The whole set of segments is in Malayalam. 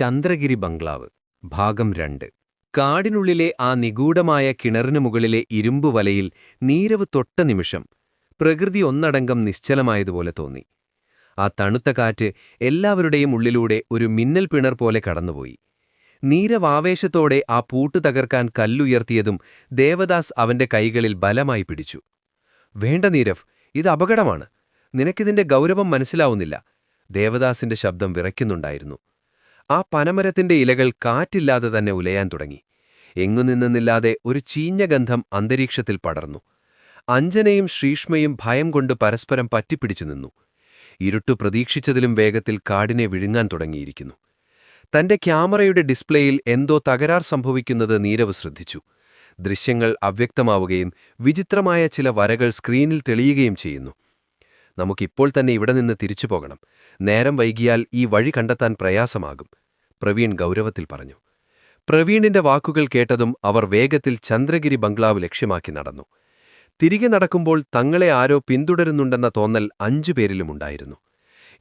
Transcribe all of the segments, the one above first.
ചന്ദ്രഗിരി ബംഗ്ലാവ് ഭാഗം 2. കാടിനുള്ളിലെ ആ നിഗൂഢമായ കിണറിനു മുകളിലെ ഇരുമ്പുവലയിൽ നീരവ് തൊട്ട നിമിഷം പ്രകൃതി ഒന്നടങ്കം നിശ്ചലമായതുപോലെ തോന്നി. ആ തണുത്ത കാറ്റ് എല്ലാവരുടെയും ഉള്ളിലൂടെ ഒരു മിന്നൽ പിണർ പോലെ കടന്നുപോയി. നീരവ് ആവേശത്തോടെ ആ പൂട്ട് തകർക്കാൻ കല്ലുയർത്തിയതും ദേവദാസ് അവന്റെ കൈകളിൽ ബലമായി പിടിച്ചു. വേണ്ട നീരവ്, ഇത് അപകടമാണ്. നിനക്കിതിന്റെ ഗൗരവം മനസ്സിലാവുന്നില്ല. ദേവദാസിന്റെ ശബ്ദം വിറയ്ക്കുന്നുണ്ടായിരുന്നു. ആ പനമരത്തിന്റെ ഇലകൾ കാറ്റില്ലാതെ തന്നെ ഉലയാൻ തുടങ്ങി. എങ്ങുനിന്നില്ലാതെ ഒരു ചീഞ്ഞ ഗന്ധം അന്തരീക്ഷത്തിൽ പടർന്നു. അഞ്ജനയും ശ്രീഷ്മയും ഭയം കൊണ്ട് പരസ്പരം പറ്റിപ്പിടിച്ചു നിന്നു. ഇരുട്ടു പ്രതീക്ഷിച്ചതിലും വേഗത്തിൽ കാടിനെ വിഴുങ്ങാൻ തുടങ്ങിയിരിക്കുന്നു. തന്റെ ക്യാമറയുടെ ഡിസ്പ്ലേയിൽ എന്തോ തകരാർ സംഭവിക്കുന്നത് നീരവ് ശ്രദ്ധിച്ചു. ദൃശ്യങ്ങൾ അവ്യക്തമാവുകയും വിചിത്രമായ ചില വരകൾ സ്ക്രീനിൽ തെളിയുകയും ചെയ്യുന്നു. നമുക്കിപ്പോൾ തന്നെ ഇവിടെ നിന്ന് തിരിച്ചു പോകണം. നേരം വൈകിയാൽ ഈ വഴി കണ്ടെത്താൻ പ്രയാസമാകും, പ്രവീൺ ഗൗരവത്തിൽ പറഞ്ഞു. പ്രവീണിന്റെ വാക്കുകൾ കേട്ടതും അവർ വേഗത്തിൽ ചന്ദ്രഗിരി ബംഗ്ലാവ് ലക്ഷ്യമാക്കി നടന്നു. തിരികെ നടക്കുമ്പോൾ തങ്ങളെ ആരോ പിന്തുടരുന്നുണ്ടെന്ന തോന്നൽ 5 പേരിലുമുണ്ടായിരുന്നു.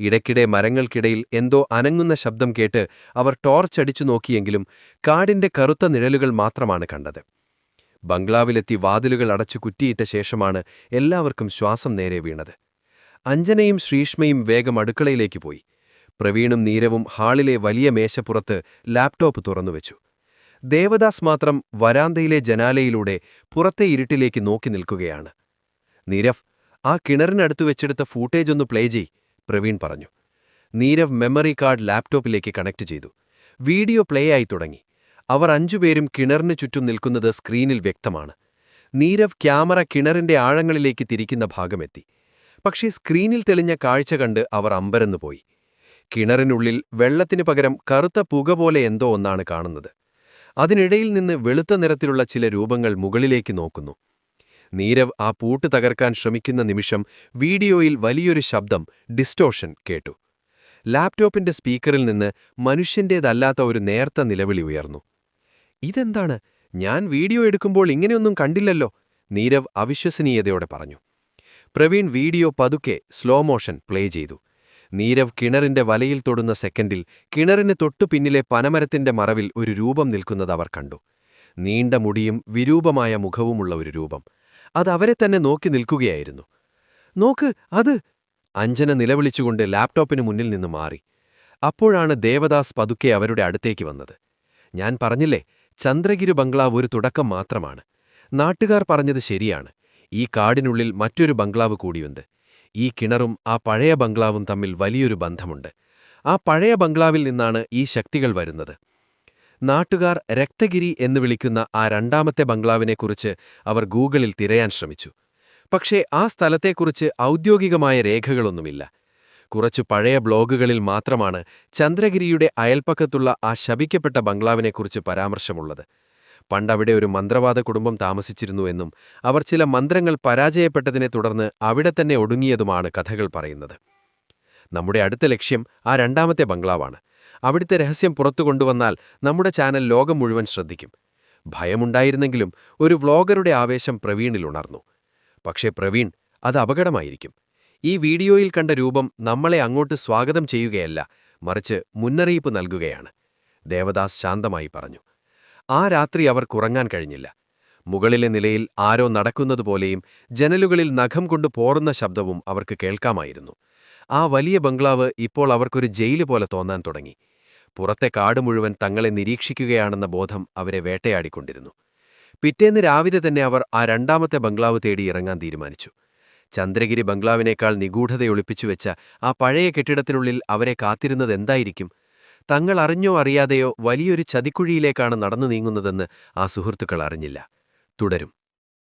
ഇടയ്ക്കിടെ മരങ്ങൾക്കിടയിൽ എന്തോ അനങ്ങുന്ന ശബ്ദം കേട്ട് അവർ ടോർച്ചടിച്ചു നോക്കിയെങ്കിലും കാടിന്റെ കറുത്ത നിഴലുകൾ മാത്രമാണ് കണ്ടത്. ബംഗ്ലാവിലെത്തി വാതിലുകൾ അടച്ചു കുറ്റിയിട്ട ശേഷമാണ് എല്ലാവർക്കും ശ്വാസം നേരെ വീണത്. അഞ്ജനയും ശ്രീഷ്മയും വേഗം അടുക്കളയിലേക്ക് പോയി. പ്രവീണും നീരവും ഹാളിലെ വലിയ മേശപ്പുറത്ത് ലാപ്ടോപ്പ് തുറന്നുവെച്ചു. ദേവദാസ് മാത്രം വരാന്തയിലെ ജനാലയിലൂടെ പുറത്തെ ഇരുട്ടിലേക്ക് നോക്കി നിൽക്കുകയാണ്. നീരവ്, ആ കിണറിനടുത്തു വെച്ചെടുത്ത ഫൂട്ടേജ് ഒന്ന് പ്ലേ ചെയ്, പ്രവീൺ പറഞ്ഞു. നീരവ് മെമ്മറി കാർഡ് ലാപ്ടോപ്പിലേക്ക് കണക്ട് ചെയ്തു. വീഡിയോ പ്ലേ ആയി തുടങ്ങി. അവർ 5 പേരും കിണറിന് ചുറ്റും നിൽക്കുന്നത് സ്ക്രീനിൽ വ്യക്തമാണ്. നീരവ് ക്യാമറ കിണറിന്റെ ആഴങ്ങളിലേക്ക് തിരിക്കുന്ന ഭാഗമെത്തി. പക്ഷേ സ്ക്രീനിൽ തെളിഞ്ഞ കാഴ്ച കണ്ട് അവർ അമ്പരന്നുപോയി. കിണറിനുള്ളിൽ വെള്ളത്തിനു പകരം കറുത്ത പുക പോലെ എന്തോ ഒന്നാണ് കാണുന്നത്. അതിനിടയിൽ നിന്ന് വെളുത്ത നിറത്തിലുള്ള ചില രൂപങ്ങൾ മുകളിലേക്ക് നോക്കുന്നു. നീരവ് ആ പൂട്ട് തകർക്കാൻ ശ്രമിക്കുന്ന നിമിഷം വീഡിയോയിൽ വലിയൊരു ശബ്ദം, ഡിസ്റ്റോഷൻ, കേട്ടു. ലാപ്ടോപ്പിന്റെ സ്പീക്കറിൽ നിന്ന് മനുഷ്യന്റേതല്ലാത്ത ഒരു നേർത്ത നിലവിളി ഉയർന്നു. ഇതെന്താണ്? ഞാൻ വീഡിയോ എടുക്കുമ്പോൾ ഇങ്ങനെയൊന്നും കണ്ടില്ലല്ലോ, നീരവ് അവിശ്വസനീയതയോടെ പറഞ്ഞു. പ്രവീൺ വീഡിയോ പതുക്കെ സ്ലോ മോഷൻ പ്ലേ ചെയ്തു. നീരവ് കിണറിന്റെ വലയിൽ തൊടുന്ന സെക്കൻഡിൽ കിണറിന് തൊട്ടു പിന്നിലെ പനമരത്തിന്റെ മറവിൽ ഒരു രൂപം നിൽക്കുന്നത് അവർ കണ്ടു. നീണ്ട മുടിയും വിരൂപമായ മുഖവുമുള്ള ഒരു രൂപം. അതവരെ തന്നെ നോക്കി നിൽക്കുകയായിരുന്നു. നോക്ക്, അത്! അഞ്ജന നിലവിളിച്ചുകൊണ്ട് ലാപ്ടോപ്പിന് മുന്നിൽ നിന്ന് മാറി. അപ്പോഴാണ് ദേവദാസ് പതുക്കെ അവരുടെ അടുത്തേക്ക് വന്നത്. ഞാൻ പറഞ്ഞില്ലേ, ചന്ദ്രഗിരി ബംഗ്ലാവ് ഒരു തുടക്കം മാത്രമാണ്. നാട്ടുകാർ പറഞ്ഞത് ശരിയാണ്. ഈ കാടിനുള്ളിൽ മറ്റൊരു ബംഗ്ലാവ് കൂടിയുണ്ട്. ഈ കിണറും ആ പഴയ ബംഗ്ലാവും തമ്മിൽ വലിയൊരു ബന്ധമുണ്ട്. ആ പഴയ ബംഗ്ലാവിൽ നിന്നാണ് ഈ ശക്തികൾ വരുന്നത്. നാട്ടുകാർ രക്തഗിരി എന്ന് വിളിക്കുന്ന ആ 2ാമത്തെ ബംഗ്ലാവിനെക്കുറിച്ച് അവർ ഗൂഗിളിൽ തിരയാൻ ശ്രമിച്ചു. പക്ഷേ ആ സ്ഥലത്തെക്കുറിച്ച് ഔദ്യോഗികമായ രേഖകളൊന്നുമില്ല. കുറച്ചു പഴയ ബ്ലോഗുകളിൽ മാത്രമാണ് ചന്ദ്രഗിരിയുടെ അയൽപ്പക്കത്തുള്ള ആ ശപിക്കപ്പെട്ട ബംഗ്ലാവിനെക്കുറിച്ച് പരാമർശമുള്ളത്. പണ്ടവിടെ ഒരു മന്ത്രവാദ കുടുംബം താമസിച്ചിരുന്നുവെന്നും അവർ ചില മന്ത്രങ്ങൾ പരാജയപ്പെട്ടതിനെ തുടർന്ന് അവിടെ തന്നെ ഒടുങ്ങിയതുമാണ് കഥകൾ പറയുന്നത്. നമ്മുടെ അടുത്ത ലക്ഷ്യം ആ 2ാമത്തെ ബംഗ്ലാവാണ്. അവിടുത്തെ രഹസ്യം പുറത്തു കൊണ്ടുവന്നാൽ നമ്മുടെ ചാനൽ ലോകം മുഴുവൻ ശ്രദ്ധിക്കും. ഭയമുണ്ടായിരുന്നെങ്കിലും ഒരു വ്ളോഗറുടെ ആവേശം പ്രവീണിൽ ഉണർന്നു. പക്ഷേ പ്രവീൺ, അത് അപകടമായിരിക്കും. ഈ വീഡിയോയിൽ കണ്ട രൂപം നമ്മളെ അങ്ങോട്ട് സ്വാഗതം ചെയ്യുകയല്ല, മറിച്ച് മുന്നറിയിപ്പ് നൽകുകയാണ്, ദേവദാസ് ശാന്തമായി പറഞ്ഞു. ആ രാത്രി അവർക്കുറങ്ങാൻ കഴിഞ്ഞില്ല. മുകളിലെ നിലയിൽ ആരോ നടക്കുന്നതുപോലെയും ജനലുകളിൽ നഖം കൊണ്ട് പോറുന്ന ശബ്ദവും അവർക്ക് കേൾക്കാമായിരുന്നു. ആ വലിയ ബംഗ്ലാവ് ഇപ്പോൾ അവർക്കൊരു ജയില് പോലെ തോന്നാൻ തുടങ്ങി. പുറത്തെ കാട് മുഴുവൻ തങ്ങളെ നിരീക്ഷിക്കുകയാണെന്ന ബോധം അവരെ വേട്ടയാടിക്കൊണ്ടിരുന്നു. പിറ്റേന്ന് രാവിലെ തന്നെ അവർ ആ 2ാമത്തെ ബംഗ്ലാവ് തേടി ഇറങ്ങാൻ തീരുമാനിച്ചു. ചന്ദ്രഗിരി ബംഗ്ലാവിനേക്കാൾ നിഗൂഢതയൊളിപ്പിച്ചുവെച്ച ആ പഴയ കെട്ടിടത്തിനുള്ളിൽ അവരെ കാത്തിരുന്നതെന്തായിരിക്കും? തങ്ങൾ അറിഞ്ഞോ അറിയാതെയോ വലിയൊരു ചതിക്കുഴിയിലേക്കാണ് നടന്നു നീങ്ങുന്നതെന്ന് ആ സുഹൃത്തുക്കൾ അറിഞ്ഞില്ല. തുടരും.